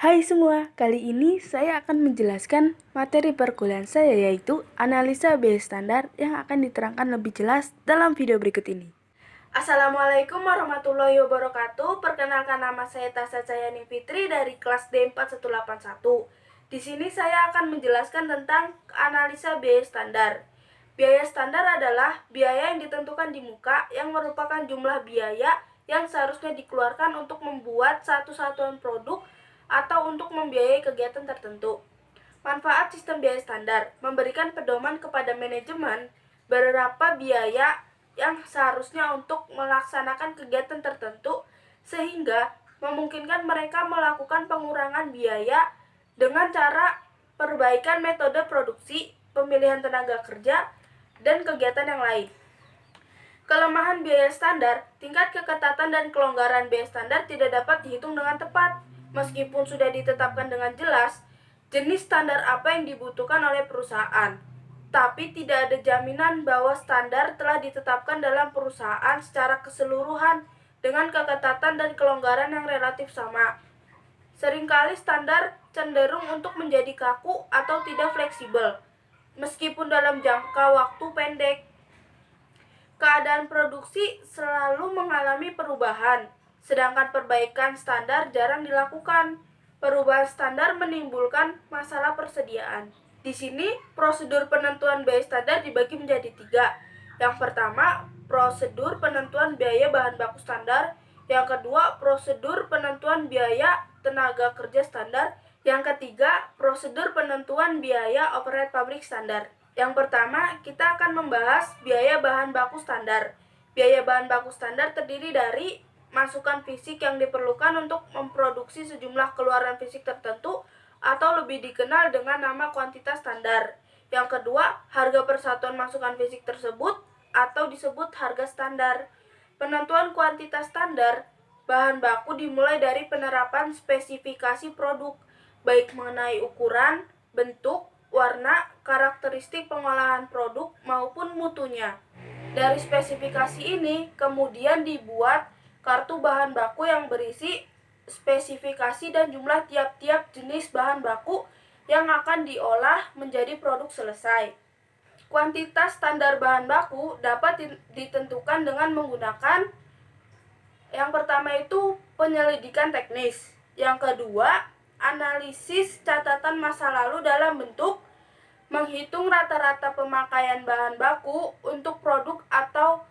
Hai semua, kali ini saya akan menjelaskan materi perkuliahan saya yaitu analisa biaya standar yang akan diterangkan lebih jelas dalam video berikut ini. Assalamualaikum warahmatullahi wabarakatuh. Perkenalkan, nama saya Tasya Cayani Fitri dari kelas D4181. Di sini saya akan menjelaskan tentang analisa biaya standar. Biaya standar adalah biaya yang ditentukan di muka yang merupakan jumlah biaya yang seharusnya dikeluarkan untuk membuat satu satuan produk atau untuk membiayai kegiatan tertentu. Manfaat sistem biaya standar memberikan pedoman kepada manajemen berapa biaya yang seharusnya untuk melaksanakan kegiatan tertentu sehingga memungkinkan mereka melakukan pengurangan biaya dengan cara perbaikan metode produksi, pemilihan tenaga kerja, dan kegiatan yang lain. Kelemahan biaya standar, tingkat keketatan dan kelonggaran biaya standar tidak dapat dihitung dengan tepat. Meskipun sudah ditetapkan dengan jelas jenis standar apa yang dibutuhkan oleh perusahaan, tapi tidak ada jaminan bahwa standar telah ditetapkan dalam perusahaan secara keseluruhan dengan keketatan dan kelonggaran yang relatif sama. Seringkali standar cenderung untuk menjadi kaku atau tidak fleksibel, meskipun dalam jangka waktu pendek. Keadaan produksi selalu mengalami perubahan, sedangkan perbaikan standar jarang dilakukan. Perubahan standar menimbulkan masalah persediaan. Di sini, prosedur penentuan biaya standar dibagi menjadi 3. Yang pertama, prosedur penentuan biaya bahan baku standar. Yang kedua, prosedur penentuan biaya tenaga kerja standar. Yang ketiga, prosedur penentuan biaya overhead pabrik standar. Yang pertama, kita akan membahas biaya bahan baku standar. Biaya bahan baku standar terdiri dari masukan fisik yang diperlukan untuk memproduksi sejumlah keluaran fisik tertentu atau lebih dikenal dengan nama kuantitas standar. Yang kedua, harga persatuan masukan fisik tersebut atau disebut harga standar. Penentuan kuantitas standar bahan baku dimulai dari penerapan spesifikasi produk, baik mengenai ukuran, bentuk, warna, karakteristik pengolahan produk maupun mutunya. Dari spesifikasi ini kemudian dibuat kartu bahan baku yang berisi spesifikasi dan jumlah tiap-tiap jenis bahan baku yang akan diolah menjadi produk selesai. Kuantitas standar bahan baku dapat ditentukan dengan menggunakan yang pertama itu penyelidikan teknis, yang kedua analisis catatan masa lalu dalam bentuk menghitung rata-rata pemakaian bahan baku untuk produk atau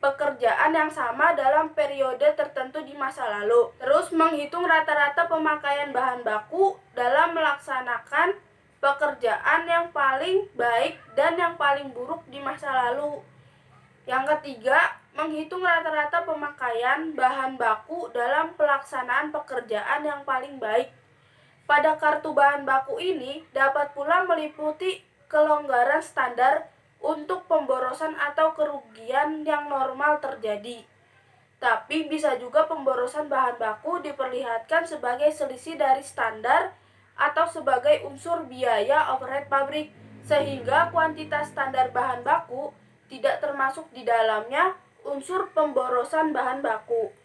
pekerjaan yang sama dalam periode tertentu di masa lalu. Terus menghitung rata-rata pemakaian bahan baku dalam melaksanakan pekerjaan yang paling baik dan yang paling buruk di masa lalu. Yang ketiga, menghitung rata-rata pemakaian bahan baku dalam pelaksanaan pekerjaan yang paling baik. Pada kartu bahan baku ini dapat pula meliputi kelonggaran standar untuk pemborosan atau kerugian yang normal terjadi. Tapi bisa juga pemborosan bahan baku diperlihatkan sebagai selisih dari standar atau sebagai unsur biaya overhead pabrik, sehingga kuantitas standar bahan baku tidak termasuk di dalamnya unsur pemborosan bahan baku.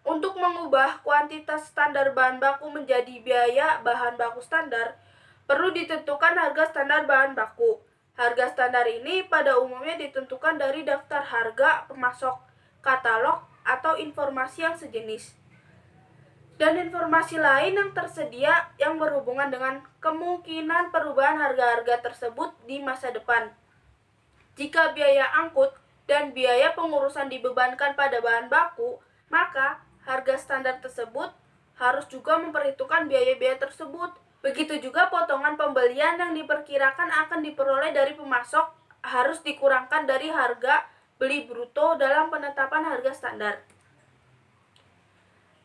Untuk mengubah kuantitas standar bahan baku menjadi biaya bahan baku standar, perlu ditentukan harga standar bahan baku. Harga standar ini pada umumnya ditentukan dari daftar harga pemasok, katalog, atau informasi yang sejenis. Dan informasi lain yang tersedia yang berhubungan dengan kemungkinan perubahan harga-harga tersebut di masa depan. Jika biaya angkut dan biaya pengurusan dibebankan pada bahan baku, maka harga standar tersebut harus juga memperhitungkan biaya-biaya tersebut. Begitu juga potongan pembelian yang diperkirakan akan diperoleh dari pemasok harus dikurangkan dari harga beli bruto dalam penetapan harga standar.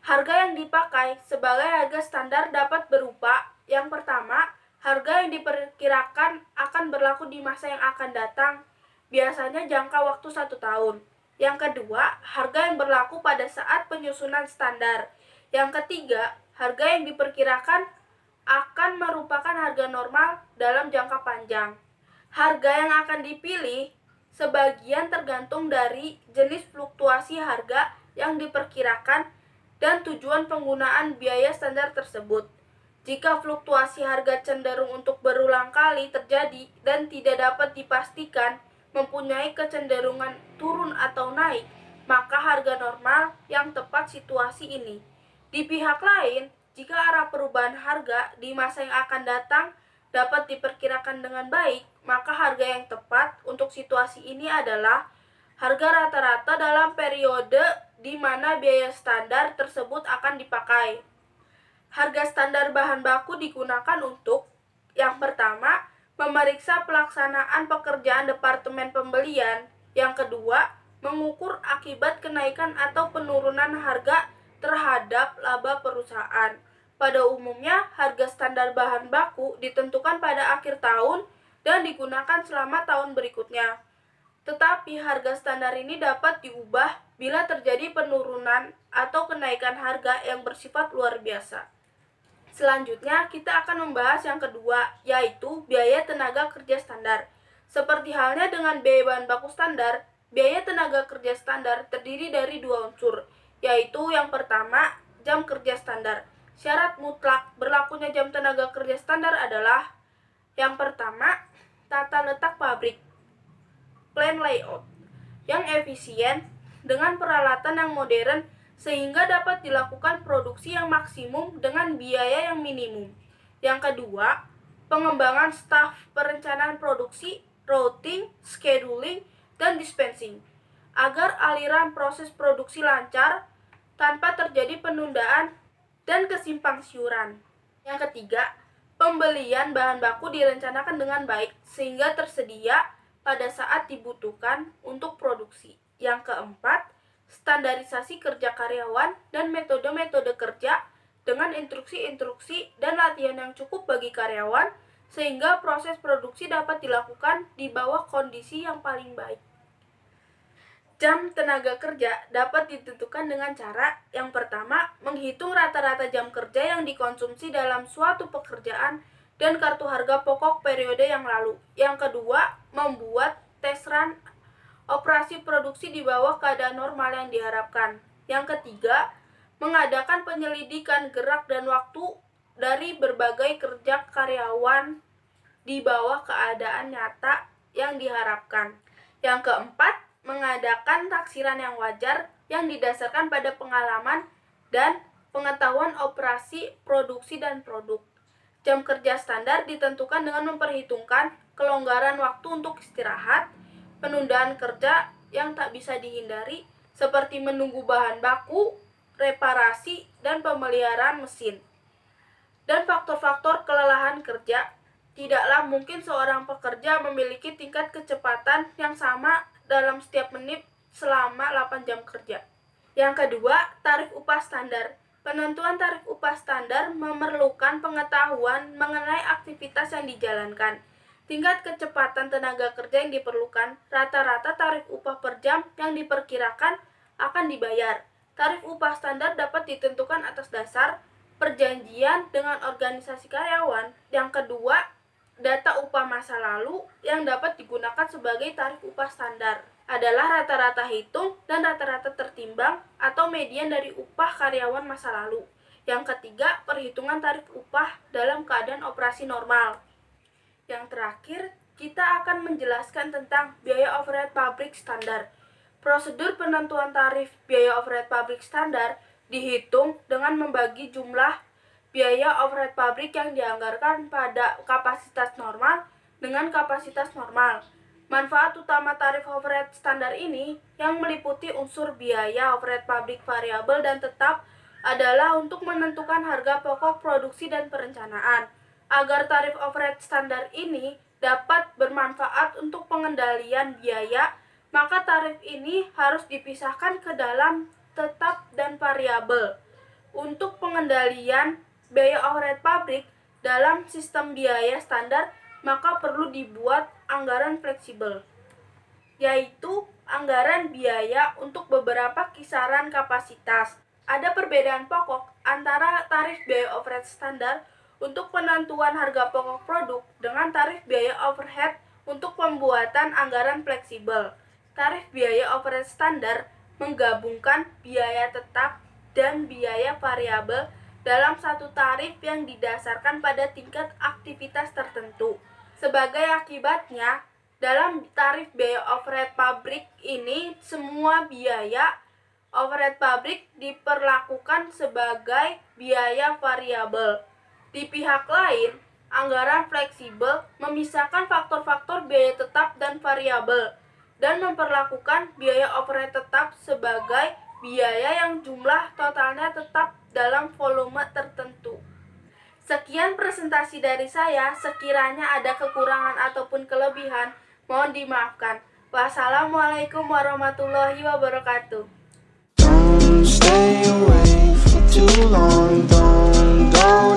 Harga yang dipakai sebagai harga standar dapat berupa: yang pertama, harga yang diperkirakan akan berlaku di masa yang akan datang, biasanya jangka waktu 1 tahun. Yang kedua, harga yang berlaku pada saat penyusunan standar. Yang ketiga, harga yang diperkirakan akan merupakan harga normal dalam jangka panjang. Harga yang akan dipilih sebagian tergantung dari jenis fluktuasi harga yang diperkirakan dan tujuan penggunaan biaya standar tersebut. Jika fluktuasi harga cenderung untuk berulang kali terjadi dan tidak dapat dipastikan mempunyai kecenderungan turun atau naik, maka harga normal yang tepat situasi ini. Di pihak lain, jika arah perubahan harga di masa yang akan datang dapat diperkirakan dengan baik, maka harga yang tepat untuk situasi ini adalah harga rata-rata dalam periode di mana biaya standar tersebut akan dipakai. Harga standar bahan baku digunakan untuk yang pertama, memeriksa pelaksanaan pekerjaan departemen pembelian. Yang kedua, mengukur akibat kenaikan atau penurunan harga terhadap laba perusahaan. Pada umumnya, harga standar bahan baku ditentukan pada akhir tahun dan digunakan selama tahun berikutnya. Tetapi harga standar ini dapat diubah bila terjadi penurunan atau kenaikan harga yang bersifat luar biasa. Selanjutnya, kita akan membahas yang kedua, yaitu biaya tenaga kerja standar. Seperti halnya dengan biaya bahan baku standar, biaya tenaga kerja standar terdiri dari dua unsur, yaitu yang pertama, jam kerja standar. Syarat mutlak berlakunya jam tenaga kerja standar adalah yang pertama, tata letak pabrik, plan layout, yang efisien dengan peralatan yang modern sehingga dapat dilakukan produksi yang maksimum dengan biaya yang minimum. Yang kedua, pengembangan staf perencanaan produksi, routing, scheduling, dan dispensing, agar aliran proses produksi lancar tanpa terjadi penundaan dan kesimpangsiuran. Yang ketiga, pembelian bahan baku direncanakan dengan baik sehingga tersedia pada saat dibutuhkan untuk produksi. Yang keempat, standarisasi kerja karyawan dan metode-metode kerja dengan instruksi-instruksi dan latihan yang cukup bagi karyawan sehingga proses produksi dapat dilakukan di bawah kondisi yang paling baik. Jam tenaga kerja dapat ditentukan dengan cara yang pertama, menghitung rata-rata jam kerja yang dikonsumsi dalam suatu pekerjaan dan kartu harga pokok periode yang lalu. Yang kedua, membuat tes run operasi produksi di bawah keadaan normal yang diharapkan. Yang ketiga, mengadakan penyelidikan gerak dan waktu dari berbagai kerja karyawan di bawah keadaan nyata yang diharapkan. Yang keempat, mengadakan taksiran yang wajar yang didasarkan pada pengalaman dan pengetahuan operasi produksi dan produk. Jam kerja standar ditentukan dengan memperhitungkan kelonggaran waktu untuk istirahat, penundaan kerja yang tak bisa dihindari seperti menunggu bahan baku, reparasi, dan pemeliharaan mesin. Dan faktor-faktor kelelahan kerja. Tidaklah mungkin seorang pekerja memiliki tingkat kecepatan yang sama dalam setiap menit selama 8 jam kerja. Yang kedua, tarif upah standar. Penentuan tarif upah standar memerlukan pengetahuan mengenai aktivitas yang dijalankan, tingkat kecepatan tenaga kerja yang diperlukan, rata-rata tarif upah per jam yang diperkirakan akan dibayar. Tarif upah standar dapat ditentukan atas dasar perjanjian dengan organisasi karyawan. Yang kedua, data upah masa lalu yang dapat digunakan sebagai tarif upah standar adalah rata-rata hitung dan rata-rata tertimbang atau median dari upah karyawan masa lalu. Yang ketiga, perhitungan tarif upah dalam keadaan operasi normal. Yang terakhir, kita akan menjelaskan tentang biaya overhead pabrik standar. Prosedur penentuan tarif biaya overhead pabrik standar dihitung dengan membagi jumlah biaya overhead pabrik yang dianggarkan pada kapasitas normal dengan kapasitas normal. Manfaat utama tarif overhead standar ini yang meliputi unsur biaya overhead pabrik variabel dan tetap adalah untuk menentukan harga pokok produksi dan perencanaan. Agar tarif overhead standar ini dapat bermanfaat untuk pengendalian biaya, maka tarif ini harus dipisahkan ke dalam tetap dan variabel. Untuk pengendalian biaya overhead pabrik dalam sistem biaya standar, maka perlu dibuat anggaran fleksibel, yaitu anggaran biaya untuk beberapa kisaran kapasitas. Ada perbedaan pokok antara tarif biaya overhead standar untuk penentuan harga pokok produk dengan tarif biaya overhead untuk pembuatan anggaran fleksibel. Tarif biaya overhead standar menggabungkan biaya tetap dan biaya variabel dalam satu tarif yang didasarkan pada tingkat aktivitas tertentu. Sebagai akibatnya, dalam tarif biaya overhead pabrik ini, semua biaya overhead pabrik diperlakukan sebagai biaya variabel. Di pihak lain, anggaran fleksibel memisahkan faktor-faktor biaya tetap dan variabel dan memperlakukan biaya overhead tetap sebagai biaya yang jumlah totalnya tetap dalam volume tertentu. Sekian presentasi dari saya. Sekiranya ada kekurangan ataupun kelebihan, mohon dimaafkan. Wassalamualaikum warahmatullahi wabarakatuh. Don't stay away for too long, don't go